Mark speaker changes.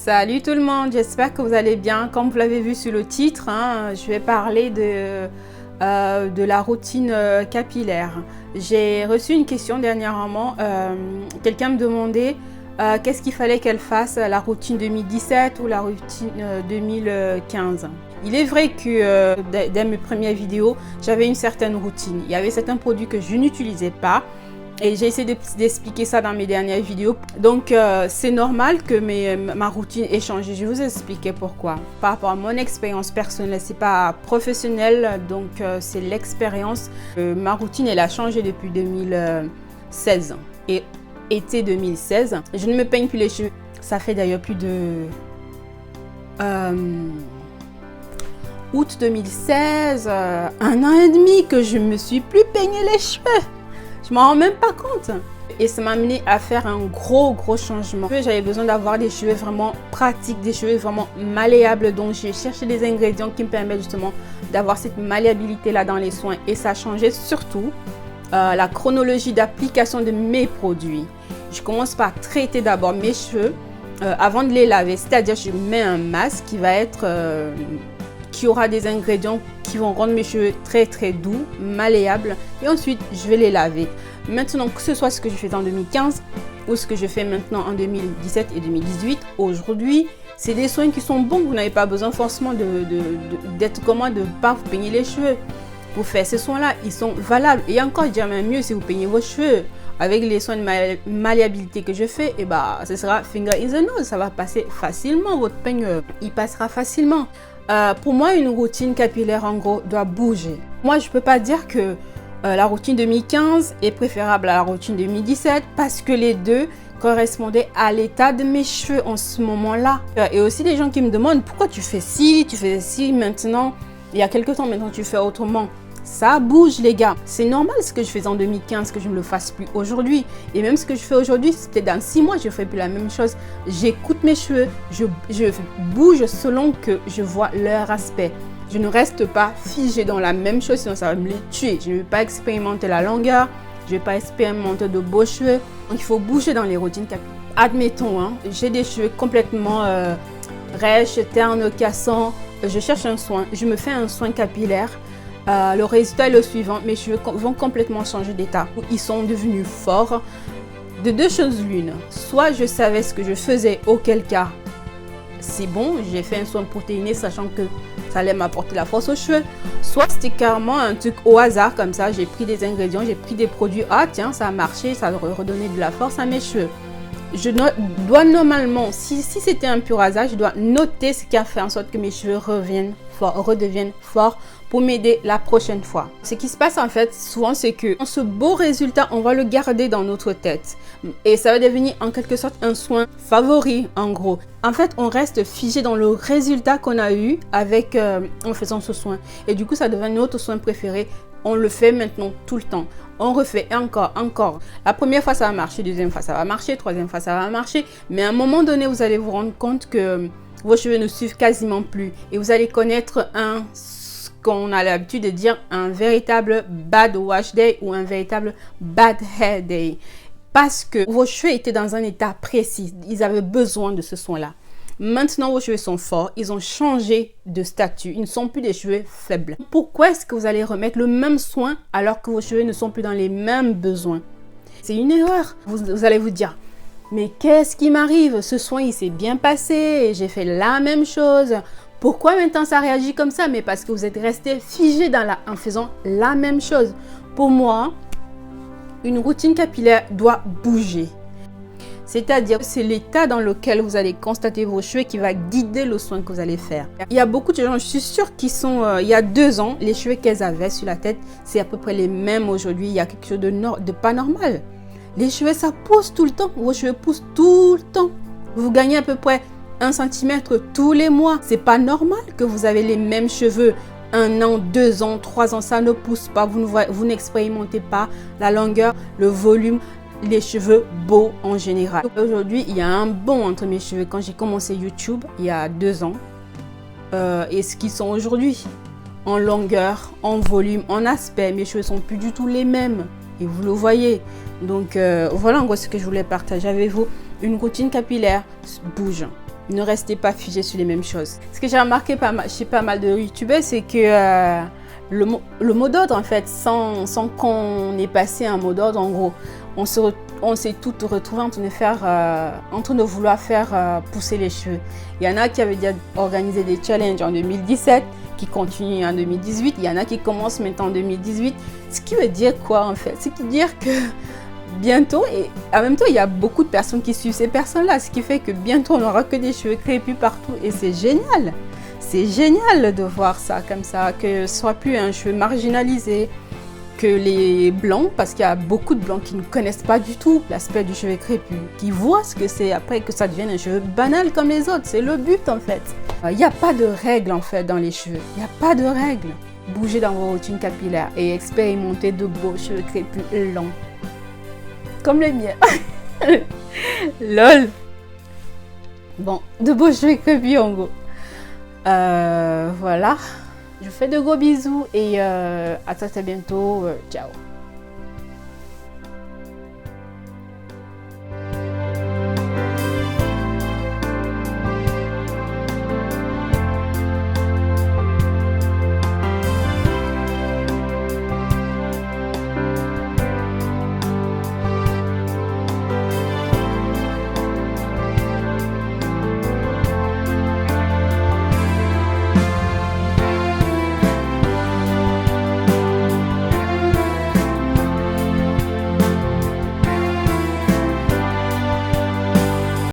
Speaker 1: Salut tout le monde, j'espère que vous allez bien. Comme vous l'avez vu sur le titre, je vais parler de la routine capillaire. J'ai reçu une question dernièrement. Quelqu'un me demandait qu'est-ce qu'il fallait qu'elle fasse, la routine 2017 ou la routine 2015. Il est vrai que dès mes premières vidéos, j'avais une certaine routine. Il y avait certains produits que je n'utilisais pas. Et j'ai essayé d'expliquer ça dans mes dernières vidéos. Donc, c'est normal que ma routine ait changé. Je vais vous expliquer pourquoi. Par rapport à mon expérience personnelle, c'est pas professionnel, donc c'est l'expérience. Ma routine, elle a changé depuis 2016. Et été 2016, je ne me peigne plus les cheveux. Ça fait d'ailleurs plus de... août 2016, 1 an et demi que je me suis plus peigné les cheveux. Je m'en rends même pas compte. Et ça m'a amené à faire un gros changement. J'avais besoin d'avoir des cheveux vraiment pratiques, des cheveux vraiment malléables. Donc j'ai cherché des ingrédients qui me permettent justement d'avoir cette malléabilité là dans les soins. Et ça a changé surtout la chronologie d'application de mes produits. Je commence par traiter d'abord mes cheveux avant de les laver. C'est-à-dire je mets un masque qui va être... qui aura des ingrédients qui vont rendre mes cheveux très doux, malléables, et ensuite je vais les laver. Maintenant, que ce soit ce que je fais en 2015 ou ce que je fais maintenant en 2017 et 2018, aujourd'hui, c'est des soins qui sont bons. Vous n'avez pas besoin forcément d'être comment, de ne pas vous peigner les cheveux. Pour faire ces soins-là, ils sont valables. Et encore, je dirais même mieux si vous peignez vos cheveux. Avec les soins de malléabilité que je fais, et ce sera finger in the nose. Ça va passer facilement. Votre peigne, il passera facilement. Pour moi, une routine capillaire, en gros, doit bouger. Moi, je ne peux pas dire que la routine 2015 est préférable à la routine 2017 parce que les deux correspondaient à l'état de mes cheveux en ce moment-là. Et aussi des gens qui me demandent pourquoi tu fais ci maintenant, il y a quelques temps maintenant tu fais autrement. Ça bouge les gars. C'est normal ce que je faisais en 2015 que je ne le fasse plus aujourd'hui. Et même ce que je fais aujourd'hui, c'est peut-être dans 6 mois, je ne ferai plus la même chose. J'écoute mes cheveux, je bouge selon que je vois leur aspect. Je ne reste pas figée dans la même chose, sinon ça va me les tuer. Je ne vais pas expérimenter la longueur, je ne vais pas expérimenter de beaux cheveux. Donc il faut bouger dans les routines capillaires. Admettons, j'ai des cheveux complètement rêches, ternes, cassants. Je cherche un soin, je me fais un soin capillaire. Le résultat est le suivant, mes cheveux vont complètement changer d'état. Ils sont devenus forts. De deux choses l'une, soit je savais ce que je faisais, auquel cas c'est bon, j'ai fait un soin protéiné sachant que ça allait m'apporter la force aux cheveux, soit c'était carrément un truc au hasard comme ça, j'ai pris des ingrédients, j'ai pris des produits, ah tiens ça a marché, ça a redonné de la force à mes cheveux. Je dois normalement, si c'était un pur hasard, je dois noter ce qui a fait en sorte que mes cheveux redeviennent forts pour m'aider la prochaine fois. Ce qui se passe en fait souvent, c'est que ce beau résultat, on va le garder dans notre tête et ça va devenir en quelque sorte un soin favori en gros. En fait, on reste figé dans le résultat qu'on a eu avec en faisant ce soin et du coup ça devient notre soin préféré. On le fait maintenant tout le temps. On refait encore. La première fois, ça va marcher. Deuxième fois, ça va marcher. Troisième fois, ça va marcher. Mais à un moment donné, vous allez vous rendre compte que vos cheveux ne suivent quasiment plus. Et vous allez connaître ce qu'on a l'habitude de dire, un véritable bad wash day ou un véritable bad hair day. Parce que vos cheveux étaient dans un état précis. Ils avaient besoin de ce soin-là. Maintenant, vos cheveux sont forts, ils ont changé de statut, ils ne sont plus des cheveux faibles. Pourquoi est-ce que vous allez remettre le même soin alors que vos cheveux ne sont plus dans les mêmes besoins? C'est une erreur. Vous allez vous dire, mais qu'est-ce qui m'arrive? Ce soin, il s'est bien passé et j'ai fait la même chose. Pourquoi maintenant ça réagit comme ça? Mais parce que vous êtes resté figé en faisant la même chose. Pour moi, une routine capillaire doit bouger. C'est-à-dire que c'est l'état dans lequel vous allez constater vos cheveux qui va guider le soin que vous allez faire. Il y a beaucoup de gens, je suis sûre, qui sont... il y a 2 ans, les cheveux qu'elles avaient sur la tête, c'est à peu près les mêmes aujourd'hui. Il y a quelque chose de pas normal. Les cheveux, ça pousse tout le temps. Vos cheveux poussent tout le temps. Vous gagnez à peu près 1 cm tous les mois. C'est pas normal que vous avez les mêmes cheveux 1 an, 2 ans, 3 ans. Ça ne pousse pas. Vous n'expérimentez pas la longueur, le volume, les cheveux beaux en général. Aujourd'hui, il y a un bond entre mes cheveux quand j'ai commencé YouTube il y a 2 ans et ce qu'ils sont aujourd'hui. En longueur, en volume, en aspect, mes cheveux sont plus du tout les mêmes et vous le voyez. Donc voilà en gros ce que je voulais partager avec vous. Une routine capillaire bouge. Ne restez pas figé sur les mêmes choses. Ce que j'ai remarqué chez pas mal de youtubeurs, c'est que le mot d'ordre, en fait, sans qu'on ait passé un mot d'ordre, en gros, on s'est toutes retrouvées en train de vouloir faire pousser les cheveux. Il y en a qui avaient déjà organisé des challenges en 2017, qui continuent en 2018. Il y en a qui commencent maintenant en 2018. Ce qui veut dire quoi, en fait? C'est dire que bientôt, et en même temps, il y a beaucoup de personnes qui suivent ces personnes-là, ce qui fait que bientôt, on n'aura que des cheveux crépus partout. Et c'est génial! C'est génial de voir ça comme ça, que ce soit plus un cheveu marginalisé, que les blancs, parce qu'il y a beaucoup de blancs qui ne connaissent pas du tout l'aspect du cheveu crépus, qui voient ce que c'est après, que ça devienne un cheveu banal comme les autres. C'est le but, en fait. Il n'y a pas de règles, en fait, dans les cheveux. Il n'y a pas de règles. Bougez dans vos routines capillaires et expérimentez de beaux cheveux crépus longs. Comme le mien. Lol. Bon, de beaux cheveux crépus en gros. Voilà. Je vous fais de gros bisous et à très bientôt. Ciao.